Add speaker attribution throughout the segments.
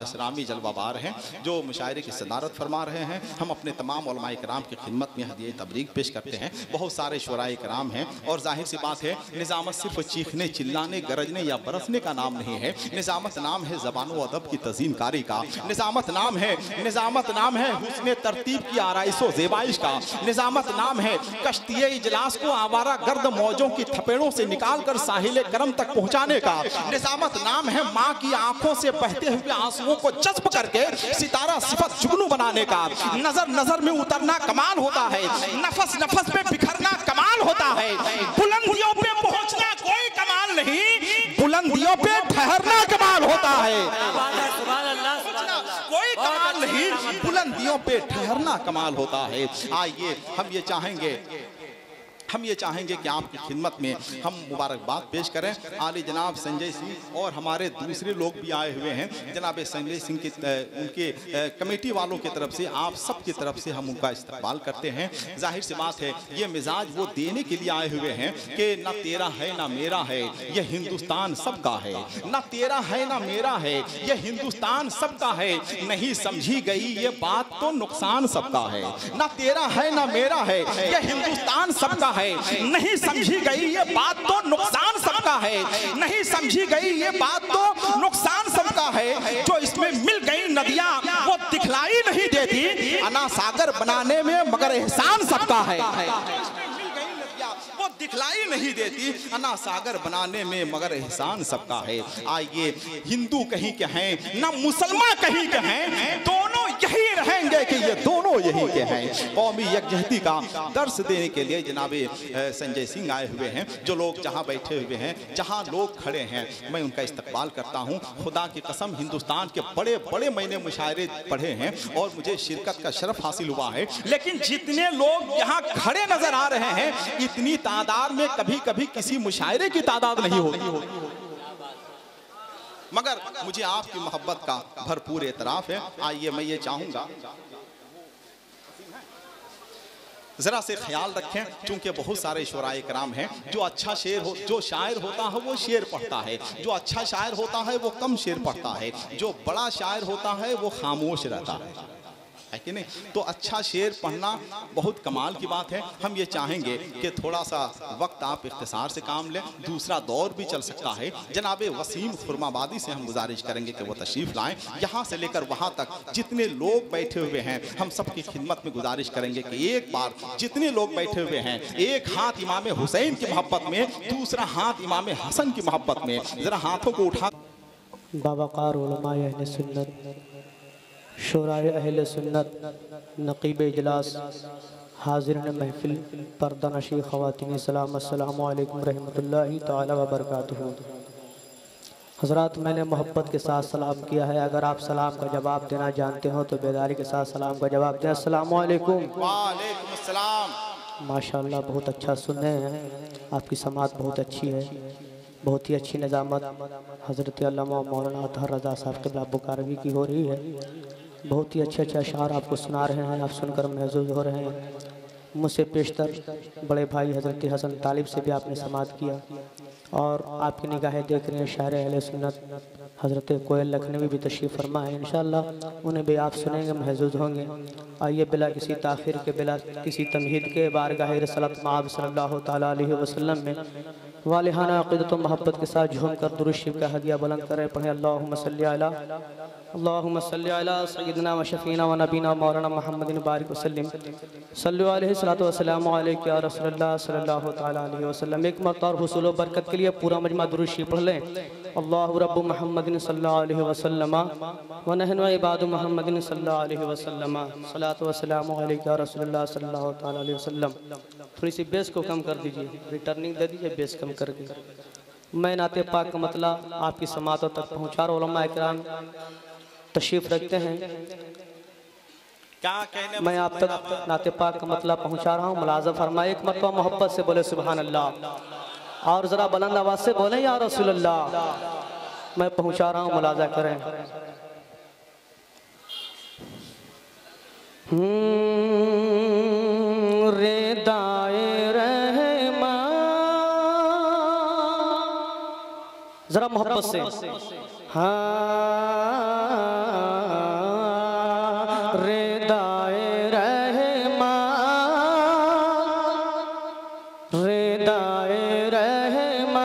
Speaker 1: इस्लामी जलवाबार हैं जो मुशायरे की सदारत फरमा रहे हैं। हम अपने तमाम उलमाए कराम की खिदमत में हदिया तबरीक पेश करते हैं। बहुत सारे शुराए कराम हैं और जाहिर सी बात है निज़ामत सिर्फ चीखने चिल्लाने गरजने या बरसने का नाम नहीं है। निज़ामत नाम है ज़बान व अदब की तज़ीन कारी का। निज़ामत नाम है हुस्न तरतीब की आराइश व ज़ेबाइश का। निज़ामत नाम है कश्तिये इजलास को आवारा गर्द मौजों की थपेड़ों से निकाल कर साहिल करम तक पहुँचाने का। निज़ामत नाम है माँ की आंखों से बहते हुए आंसुओं को जज्ब करके सितारा सिफत जुगनू बनाने का। नजर नजर में उतरना कमाल होता है, नफस नफस पे बिखरना कमाल होता है। बुलंदियों पे पहुंचना कोई कमाल नहीं, बुलंदियों पे ठहरना कमाल होता है। कोई कमाल नहीं, बुलंदियों पे ठहरना कमाल होता है। आइए हम ये चाहेंगे कि आपकी खिदमत में हम मुबारकबाद पेश करें। आली जनाब संजय सिंह और हमारे दूसरे लोग भी आए हुए हैं। जनाब संजय सिंह की उनके कमेटी वालों की तरफ से आप सब की तरफ से हम उनका इस्तकबाल करते हैं। जाहिर सी बात है ये मिजाज वो देने के लिए आए हुए हैं कि ना तेरा है ना मेरा है, ये हिंदुस्तान सबका है। ना तेरा है ना मेरा है, ये हिंदुस्तान सबका है। नहीं समझी गई ये बात तो नुकसान सबका है। ना तेरा है ना मेरा है, ये हिंदुस्तान सबका है। नहीं समझी गई ये बात तो नुकसान सबका है। नहीं समझी गई ये बात तो नुकसान सबका है। जो इसमें मिल गई नदियां वो दिखलाई नहीं देती, अना सागर बनाने में मगर एहसान सबका है। वो दिखलाई नहीं देती, अना सागर बनाने में मगर एहसान सबका है। आइए हिंदू कहीं के हैं ना मुसलमान कहीं के हैं, दोनों यही रहेंगे कि ये दोनों यही के हैं। कौमी यकजहती का दर्श देने के लिए जनाबे संजय सिंह आए हुए हैं। जो लोग जहां बैठे हुए हैं, जहां लोग खड़े हैं, मैं उनका इस्तकबाल करता हूं। खुदा की कसम हिंदुस्तान के बड़े बड़े मैंने मुशायरे पढ़े हैं और मुझे शिरकत का शरफ हासिल हुआ है, लेकिन जितने लोग यहाँ खड़े नजर आ रहे हैं इतनी तादाद में कभी कभी किसी मुशायरे की तादाद नहीं होती। मगर मुझे आपकी मोहब्बत का भरपूर एतराफ है। आइए मैं ये चाहूंगा जरा से ख्याल रखें, क्योंकि बहुत सारे शुराए कराम हैं जो अच्छा शेर हो, जो शायर होता है वो शेर पढ़ता है, जो अच्छा शायर होता है वो कम शेर पढ़ता है, जो बड़ा शायर होता है वो खामोश रहता है कि नहीं। तो अच्छा शेर पढ़ना बहुत कमाल की बात है। हम ये चाहेंगे कि थोड़ा सा वक्त आप इख्तिसार से काम लें, दूसरा दौर भी चल सकता है। जनाब वसीम खुरमाबादी से हम गुजारिश करेंगे कि वो तशरीफ़ लाएं। यहाँ से लेकर वहाँ तक जितने लोग बैठे हुए हैं हम सब की खिदमत में गुजारिश करेंगे कि एक बार जितने लोग बैठे हुए हैं, एक हाथ इमाम हुसैन की मोहब्बत में, दूसरा हाथ इमाम हसन की मोहब्बत में, ज़रा हाथों को उठा।
Speaker 2: बावक़ार उलमाए अहले सुन्नत, शुराए अहले सुन्नत, नक़ीब इजलास, हाज़िरीन महफ़िल, पर्दा नशी ख़वातीन, सलाम अस्सलामु अलैकुम रहमतुल्लाहि तआला व बरकातुहू। हज़रात, मैंने मोहब्बत के साथ सलाम किया है। अगर आप सलाम का जवाब देना जानते हो तो बेदारी के साथ सलाम का जवाब दें। अस्सलामु अलैकुम।
Speaker 1: वालेकुम अस्सलाम।
Speaker 2: माशाअल्लाह बहुत अच्छा सुन रहे हैं, आपकी समात बहुत अच्छी है, बहुत ही अच्छी निज़ामत हज़रत अल्लामा मौलाना अतहर रज़ा साहब क़िबला बुखारवी की हो रही है। बहुत ही अच्छे अच्छे अशार आपको सुना रहे हैं, आप सुनकर महसूस हो रहे हैं। मुझसे पेशतर बड़े भाई हज़रत हसन तालिब से भी आपने समात किया और आपकी निगाहें देख रहे हैं शायर अहले सुन्नत हज़रत कोयल लखनवी भी तशरीफ़ फरमा है। इंशाअल्लाह उन्हें भी आप सुनेंगे, महसूस होंगे। आइए बिला किसी ताख़िर के, बिला किसी तमहीद के बारगाह रसूलत मआब सल्लल्लाहु तआला अलैहि वसल्लम में वालिहाना अक़ीदत व मोहब्बत के साथ झूम कर दुरूद शरीफ का हदिया बुलंद करें। पढ़ें अल्लाहुम्मा सल्ली अला सय्यिदना व शफ़ीना व नबीना मौलाना मुहम्मदिन बारिक वसल्लिम सल्लल्लाहु अलैहि सल्लतु वस्सलामु अलैका या रसूलल्लाह सल्लल्लाहु तआला अलैहि वसल्लम। एक मरतबा और हुसूल व बरकत के लिए पूरा मजमा दुरूद शरीफ पढ़ लें। अल्लाहु रब्बु मुहम्मदिन सल्लल्लाहु अलैहि वसल्लम व नहनु इबादु मुहम्मदिन सल्लल्लाहु अलैहि वसल्लम सलातु वस्सलामु अलैका या रसूलल्लाह सल्लल्लाहु तआला अलैहि वसल्लम। थोड़ी सी बेस को कम कर दीजिए, रिटर्निंग दे दीजिए बेस कम करके। मैं नाते पाक का मतलब आपकी समातों तक पहुँचा रहा हूँ। उलमा इकराम तशरीफ़ रखते हैं,
Speaker 1: क्या कहने
Speaker 2: मैं आप तक नाते पाक का मतलब पहुँचा रहा हूँ। मुलाज़ा फरमाए, एक मरतबा मोहब्बत से बोले सुभान अल्लाह और ज़रा बुलंद आवाज़ से बोले या रसूल अल्लाह। मैं पहुँचा रहा हूँ, मुलाज़ा करें। रेदाए रहमा, ज़रा मोहब्बत से। हाँ रिदाए रहमान रिदाए रहमान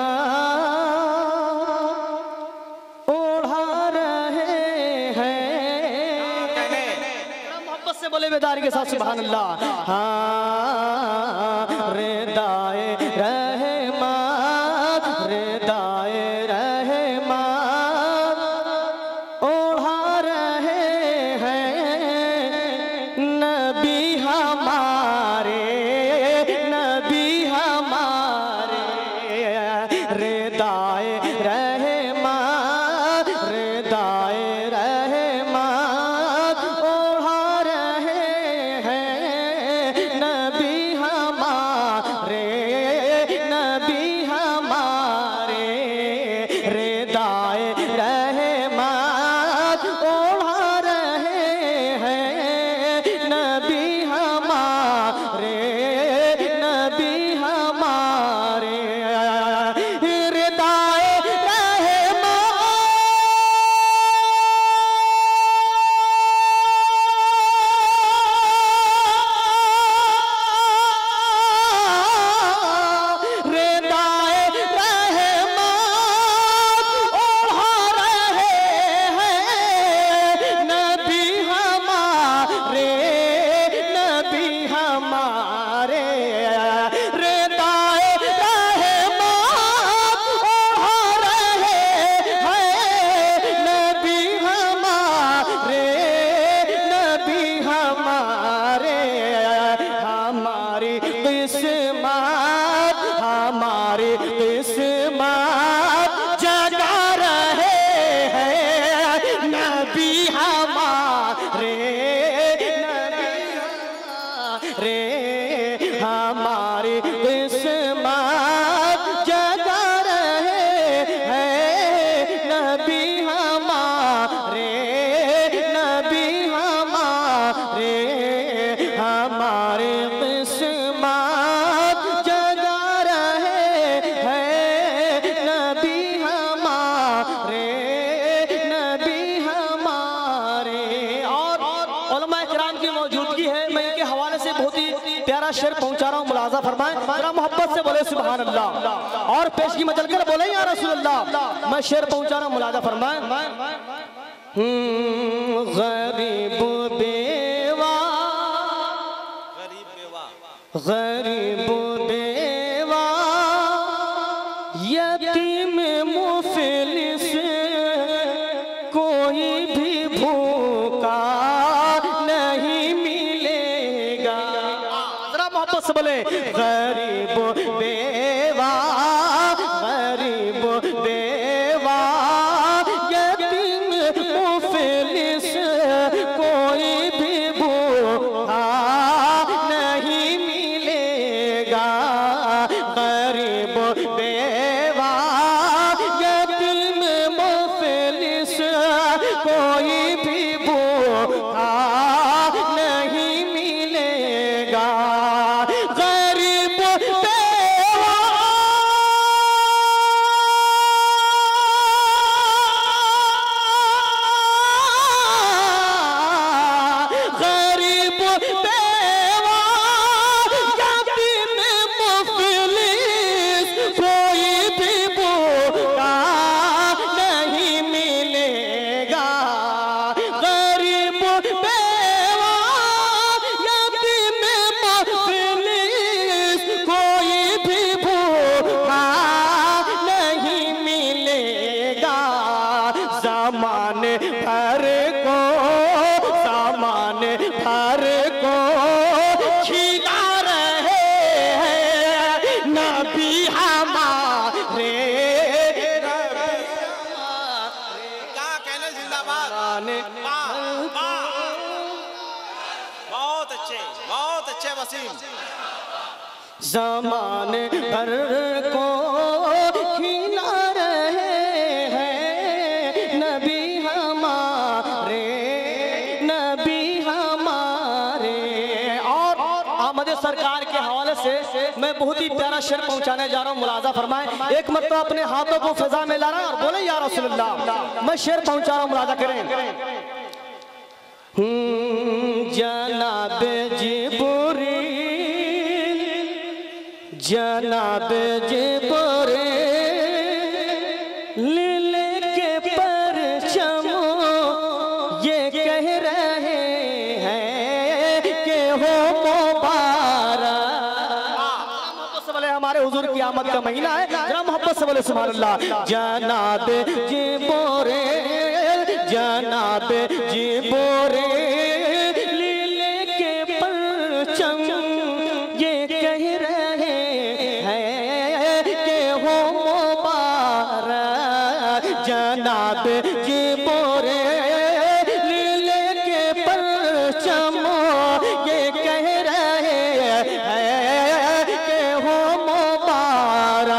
Speaker 2: ओढ़ा रहे हैं। मोहब्बत से बोले बेदारी के साथ सुभान अल्लाह। हाँ रिदाए रहमान रिदाए रहमान ओढ़ा रहे हैं नबी हमारे रिदाए रहमान रिदाए रहमान ओढ़ा रहे हैं नबी हमारे रिदाए रहमान ओढ़ा रहे हैं नबी हमारे रिदाए हमारी किस्मत जगा रहे हैं नबी हमारे हमारी किस्मत जगा रहे हैं नबी हमारे हमारे किस्मत जगा रहे हैं नबी हमारे। और उलमा किराम की मौजूदगी है, मैं इनके हवाले से बहुत ही प्यारा शेर पहुंचा रहा हूँ, मुलाजा फरमाएं, जरा मोहब्बत से बोले सुभान अल्लाह। और पेशगी में चलकर बोले या रसूल अल्लाह। मैं शेर पहुंचा रहा हूँ, मुलाजा फरमाएं। गरीब बेवा यतीम मुफलिस कोई भी भूखा नहीं मिलेगा। जरा मोहब्बत से बोले गरीब बेवा यतीम मुफलिस कोई भी भूखा नहीं मिलेगा। गरीब बेवा यतीम मुफलिस कोई भी भूखा नहीं मिलेगा। गरीब बेवा यतीम मुफलिस कोई भी भूखा नहीं मिलेगा। गरीब बेवा यतीम मुफलिस कोई भी भूखा नहीं मिलेगा। ज़माने भर को खिला रहे हैं नबी हमारे।
Speaker 1: क्या कहने जिंदाबाद। बहुत अच्छे वसीम।
Speaker 2: ज़माने भर को खिला रहे हैं नबी हमारे और आमद सरकार के हवाले से मैं बहुत ही प्यारा शेर पहुंचाने जा रहा हूँ, मुलाजा फरमाएं। एक मरतबा अपने हाथों को फिजा में ला रहा और बोले या रसूलल्लाह। मैं शेर पहुंचा रहा हूँ, मुलाजा करें। जनाब जिब्रील के परचम ये कह रहे हैं कि हो मुबारक। हमारे हुजूर की आमद का महीना है, जरा मोहब्बत से बोले सुभान अल्लाह। जनाब जिब्रील जनाब जिब्रील के परचम ये कह रहे हैं कि हो मुबारक। जनाब जिब्रील के परचम ये कह रहे हैं कि हो मुबारक।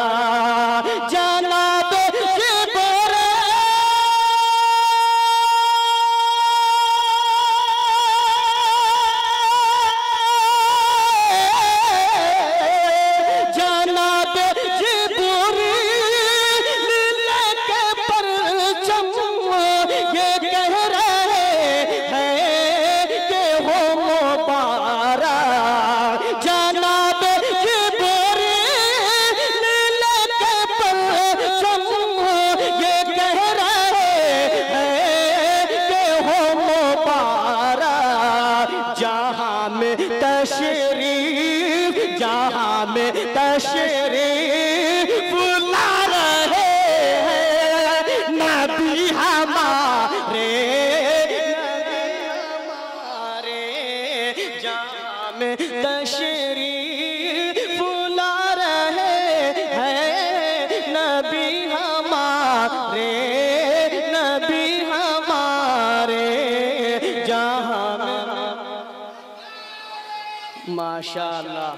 Speaker 2: जनाब जहाँ में तशरीफ ला रहे हैं नबी हमारे, जहाँ में तशरीफ ला रहे हैं नबी हमारे, नबी हमारे जहाँ में माशाअल्लाह।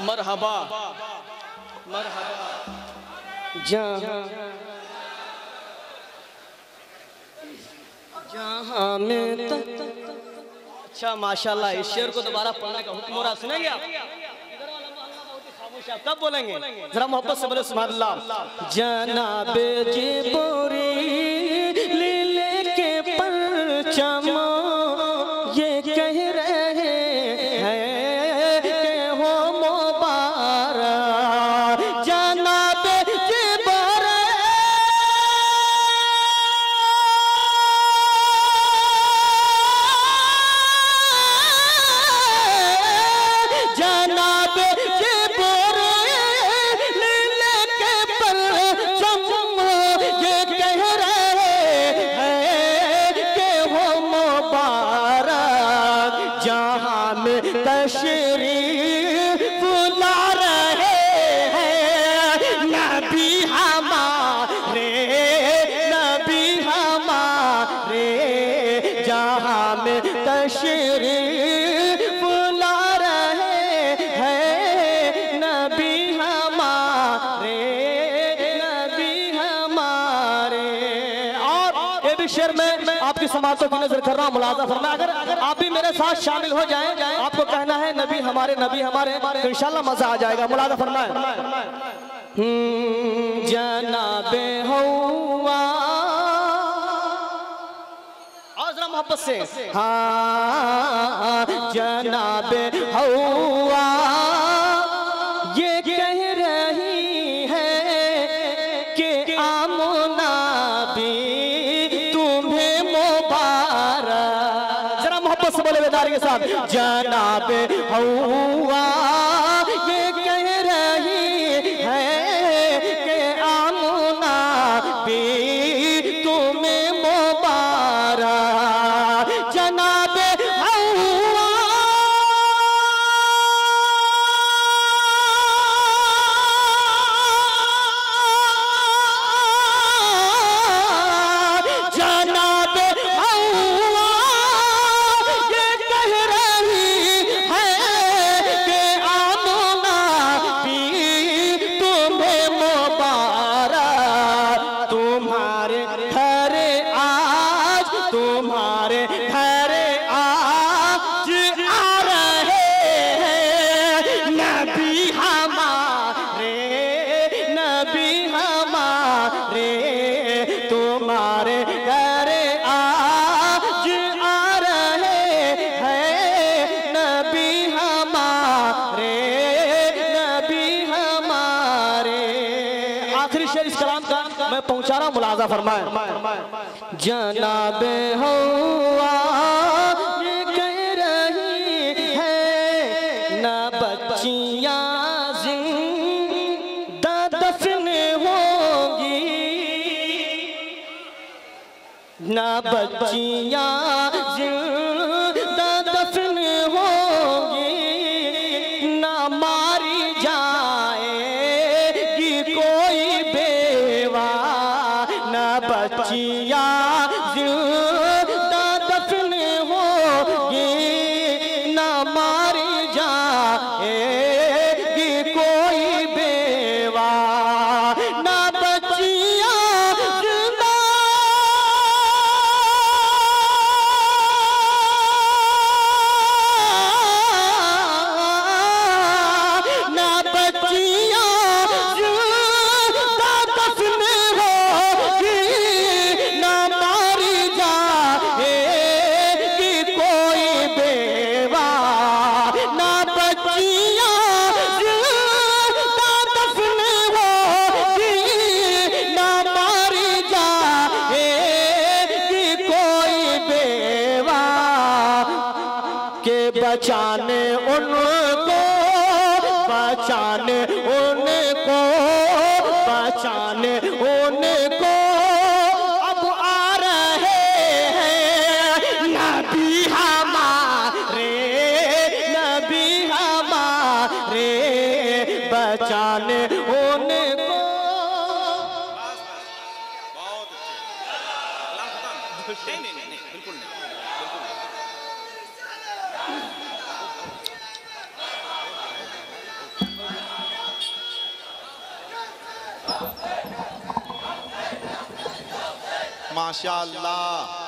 Speaker 2: मरहबा मरहबा जहाँ में अच्छा माशाअल्लाह। इस शेर को दोबारा पढ़ने का हुक्म हो रहा, सुनेंगे आप? कब बोलेंगे? जरा मोहब्बत से बोले सुभान अल्लाह। जनाब जिब्रील के परचम ये कह रहे हैं कि हो मुबारक। जनाब जनाब जिब्रील के परचम ये कह रहे हैं कि हो मुबारक। जहाँ में तशरीफ ला रहे हैं नबी हमारे, नबी हमारे जहाँ में तशरीफ ला रहे हैं नबी हमारे, नबी हमारे। और ये भी शेर में आपकी समातों की नजर कर रहा हूँ, मुलाजा फरमाएं। अगर आप भी मेरे साथ शामिल हो जाएं, आपको कहना है नबी हमारे, नबी हमारे, तो इंशाल्लाह मजा आ जाएगा। मुलाजा फरमाएं। जनाबे हवा और जरा मोहब्बत से, हाँ जनाबे हवा ये कह रही है कि आमना भी तुम्हें मुबारक। जरा मोहब्बत से बोले बेदारी के साथ। जनाबे हवा ये कह रही है कि आमना भी तुम्हें मुबारक। जनाबे हवा जनाबे हवा ये कह रही है कि आमना भी तुम्हें मुबारक। तुम्हारे घर आज, तुम्हारे घर आज आ रहे हैं नबी हमारे, नबी हमारे तुम्हारे घर आज आ रहे हैं नबी हमारे, फरमाए, जनाबे हवा ये कह रही है ना बच्चियां जिंदा दफन होंगी, ना बच्चियां जिंदा दफन होंगी, ना मारी जाएगी कोई बेवा, ना बच्चियां जिंदा दफन होंगी, ना मारी जाएगी कोई बेवा, ना बच्चियां जिंदा ना बच्चियां जिंदा दफन होगी, ना मारी जाएगी कोई बेवा, ना बच्चियां जिंदा दफन होगी, ना मारी जाएगी कोई बेवा, के बचाने उनको, बचाने उनको, बचाने उनको अब आ रहे हैं नबी हमारे, नबी हमारे, बचाने उनको।
Speaker 1: बहुत अच्छे। कलाम खत्म? नहीं नहीं नहीं, बिल्कुल नहीं, बिल्कुल नहीं। माशाअल्लाह।